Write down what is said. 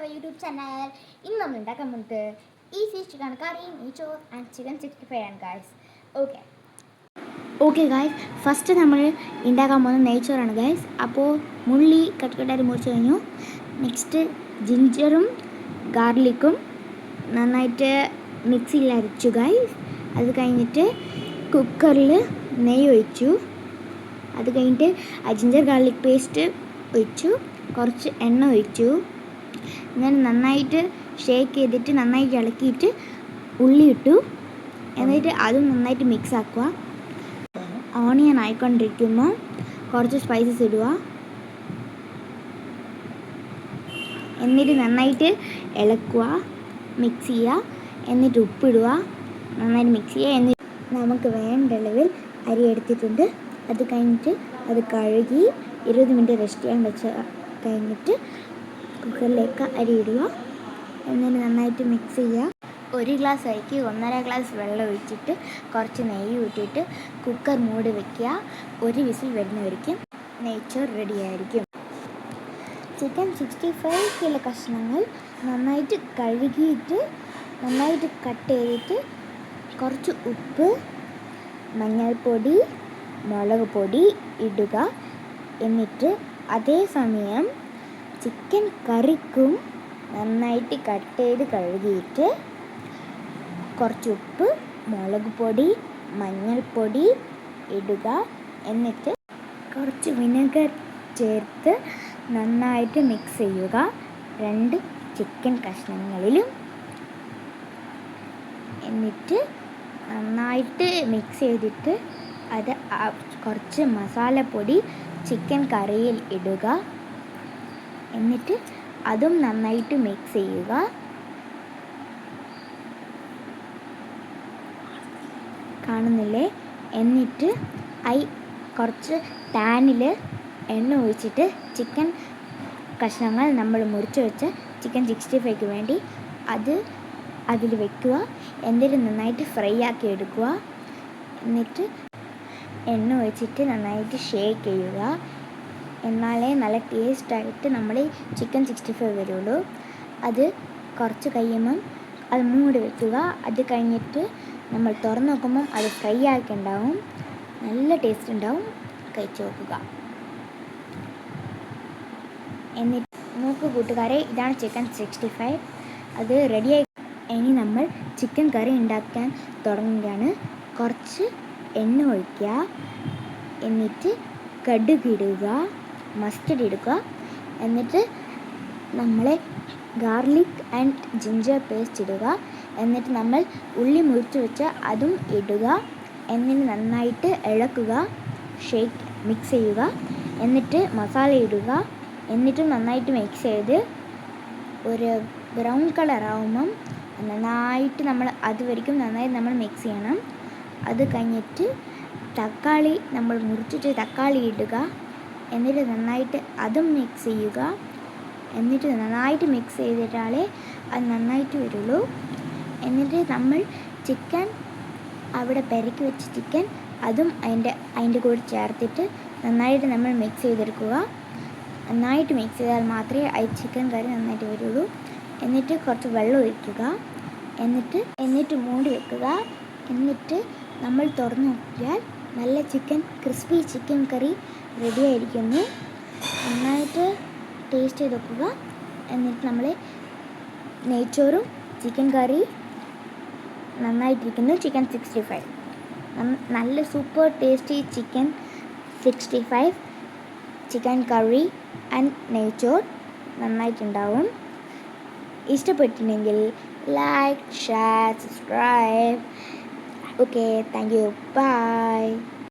our YouTube channel. ഇന്ന് നമ്മൾ ഉണ്ടാക്കാൻ പോകുന്നത് ഈസി ചിക്കൻ കറി, നെയ്ച്ചോർ ആൻഡ് ചിക്കൻ 65 ആണ് ഗൈസ്. ഓക്കെ ഗൈസ്, ഫസ്റ്റ് നമ്മൾ ഉണ്ടാക്കാൻ പോകുന്നത് നെയ്ച്ചോറാണ് ഗൈസ്. അപ്പോൾ മുള്ളി കട്ട് മുറിച്ച് കഴിഞ്ഞു. നെക്സ്റ്റ് ജിഞ്ചറും ഗാർലിക്കും നന്നായിട്ട് മിക്സിയിൽ അരച്ചു ഗൈസ്. അത് കഴിഞ്ഞിട്ട് കുക്കറിൽ നെയ്യ് ഒഴിച്ചു. അത് കഴിഞ്ഞിട്ട് ആ ജിഞ്ചർ ഗാർലിക് പേസ്റ്റ് ഒഴിച്ചു. കുറച്ച് എണ്ണ ഒഴിച്ചു. അങ്ങനെ നന്നായിട്ട് ഷേക്ക് ചെയ്തിട്ട് നന്നായിട്ട് ഇളക്കിയിട്ട് ഉള്ളി ഇട്ടു. എന്നിട്ട് അതും നന്നായിട്ട് മിക്സ് ആക്കുക. ഓണിയൻ ആയിക്കൊണ്ടിരിക്കുമ്പോൾ കുറച്ച് സ്പൈസസ് ഇടുക. എന്നിട്ട് നന്നായിട്ട് ഇളക്കുക, മിക്സ് ചെയ്യുക. എന്നിട്ട് ഉപ്പിടുക, നന്നായിട്ട് മിക്സ് ചെയ്യുക. എന്നിട്ട് നമുക്ക് വേണ്ട അളവിൽ അരി എടുത്തിട്ടുണ്ട്. അത് കഴിഞ്ഞിട്ട് അത് കഴുകി 20 മിനിറ്റ് റെസ്റ്റ് ചെയ്യാൻ വെച്ച് കഴിഞ്ഞിട്ട് കുക്കറിലേക്ക് അരി ഇടുക. എന്നിട്ട് നന്നായിട്ട് മിക്സ് ചെയ്യുക. 1 ഗ്ലാസ് അരിക്ക് 1.5 ഗ്ലാസ് വെള്ളം ഒഴിച്ചിട്ട് കുറച്ച് നെയ്യ് ഊറ്റിയിട്ട് കുക്കർ മൂടി വയ്ക്കുക. 1 വിസിൽ വരുന്നവരിക്കും നെയ്ച്ചോർ റെഡി ആയിരിക്കും. ചിക്കൻ 65 കിലോ കഷ്ണങ്ങൾ നന്നായിട്ട് കഴുകിയിട്ട് നന്നായിട്ട് കട്ട് ചെയ്തിട്ട് കുറച്ച് ഉപ്പ്, മഞ്ഞൾപ്പൊടി, മുളക് പൊടി ഇടുക. എന്നിട്ട് അതേസമയം ചിക്കൻ കറിക്കും നന്നായിട്ട് കട്ട് ചെയ്ത് കഴുകിയിട്ട് കുറച്ച് ഉപ്പ്, മുളക് പൊടി, മഞ്ഞൾപ്പൊടി ഇടുക. എന്നിട്ട് കുറച്ച് വിനെഗർ ചേർത്ത് നന്നായിട്ട് മിക്സ് ചെയ്യുക 2 ചിക്കൻ കഷ്ണങ്ങളിലും. എന്നിട്ട് നന്നായിട്ട് മിക്സ് ചെയ്തിട്ട് അത് കുറച്ച് മസാലപ്പൊടി ചിക്കൻ കറിയിൽ ഇടുക. എന്നിട്ട് അതും നന്നായിട്ട് മിക്സ് ചെയ്യുക. കാണുന്നില്ലേ? എന്നിട്ട് കുറച്ച് പാനിൽ എണ്ണ ഒഴിച്ചിട്ട് ചിക്കൻ കഷ്ണങ്ങൾ നമ്മൾ മുറിച്ച് വെച്ച ചിക്കൻ 65ക്ക് വേണ്ടി അതിൽ വെക്കുക. എന്നിട്ട് നന്നായിട്ട് ഫ്രൈ ആക്കി എടുക്കുക. എന്നിട്ട് എണ്ണ ഒഴിച്ചിട്ട് നന്നായിട്ട് ഷേക്ക് ചെയ്യുക. എന്നാലേ നല്ല ടേസ്റ്റായിട്ട് നമ്മൾ ചിക്കൻ 65 വരുള്ളൂ. അത് കുറച്ച് കഴിയുമ്പം അത് മൂടി വയ്ക്കുക. അത് കഴിഞ്ഞിട്ട് നമ്മൾ തുറന്ന് നോക്കുമ്പം അത് ഫ്രൈ ആക്കി ഉണ്ടാവും. നല്ല ടേസ്റ്റ് ഉണ്ടാവും. കഴിച്ച് നോക്കുക. എന്നിട്ട് നോക്കൂ കൂട്ടുകാരെ, ഇതാണ് ചിക്കൻ 65. അത് റെഡിയായി. ഇനി നമ്മൾ ചിക്കൻ കറി ഉണ്ടാക്കാൻ തുടങ്ങുകയാണ്. കുറച്ച് എണ്ണ ഒഴിക്കുക. എന്നിട്ട് കടുക് ഇടുക, മസ്റ്റർഡ് ഇടുക. എന്നിട്ട് നമ്മളെ ഗാർലിക് ആൻഡ് ജിഞ്ചർ പേസ്റ്റ് ഇടുക. എന്നിട്ട് നമ്മൾ ഉള്ളി മുറിച്ച് വെച്ച അതും ഇടുക. എന്നിട്ട് നന്നായിട്ട് ഇളക്കുക, മിക്സ് ചെയ്യുക. എന്നിട്ട് മസാല ഇടുക. എന്നിട്ടും നന്നായിട്ട് മിക്സ് ചെയ്ത് ഒരു ബ്രൗൺ കളർ ആകുമ്പം നന്നായിട്ട് നമ്മൾ അതുവരെയും നന്നായിട്ട് നമ്മൾ മിക്സ് ചെയ്യണം. അത് കഴിഞ്ഞിട്ട് തക്കാളി നമ്മൾ മുറിച്ചിട്ട് തക്കാളി ഇടുക. എന്നിട്ട് നന്നായിട്ട് അതും മിക്സ് ചെയ്യുക. എന്നിട്ട് നന്നായിട്ട് മിക്സ് ചെയ്തിട്ടാലേ അത് നന്നായിട്ട് വരുള്ളൂ. എന്നിട്ട് നമ്മൾ ചിക്കൻ അവിടെ പെരക്കി വെച്ച ചിക്കൻ അതും അതിൻ്റെ കൂടെ ചേർത്തിട്ട് നന്നായിട്ട് നമ്മൾ മിക്സ് ചെയ്തെടുക്കുക. നന്നായിട്ട് മിക്സ് ചെയ്താൽ മാത്രമേ ആ ചിക്കൻ കറി നന്നായിട്ട് വരുള്ളൂ. എന്നിട്ട് കുറച്ച് വെള്ളം ഒഴിക്കുക. എന്നിട്ട് മൂടി വെക്കുക. എന്നിട്ട് നമ്മൾ തുറന്ന് നോക്കിയാൽ നല്ല ക്രിസ്പി ചിക്കൻ കറി റെഡി ആയിരിക്കുന്നു. നന്നായിട്ട് ടേസ്റ്റ് ചെയ്ത് വെക്കുക. എന്നിട്ട് നമ്മൾ നെയ്ച്ചോറും ചിക്കൻ കറി നന്നായിട്ടിരിക്കുന്നു. ചിക്കൻ 65 നല്ല super tasty chicken 65 chicken curry and നെയ്ച്ചോർ നന്നായിട്ടുണ്ടാവും. ഇഷ്ടപ്പെട്ടിട്ടുണ്ടെങ്കിൽ like, share, subscribe. Okay, thank you, by.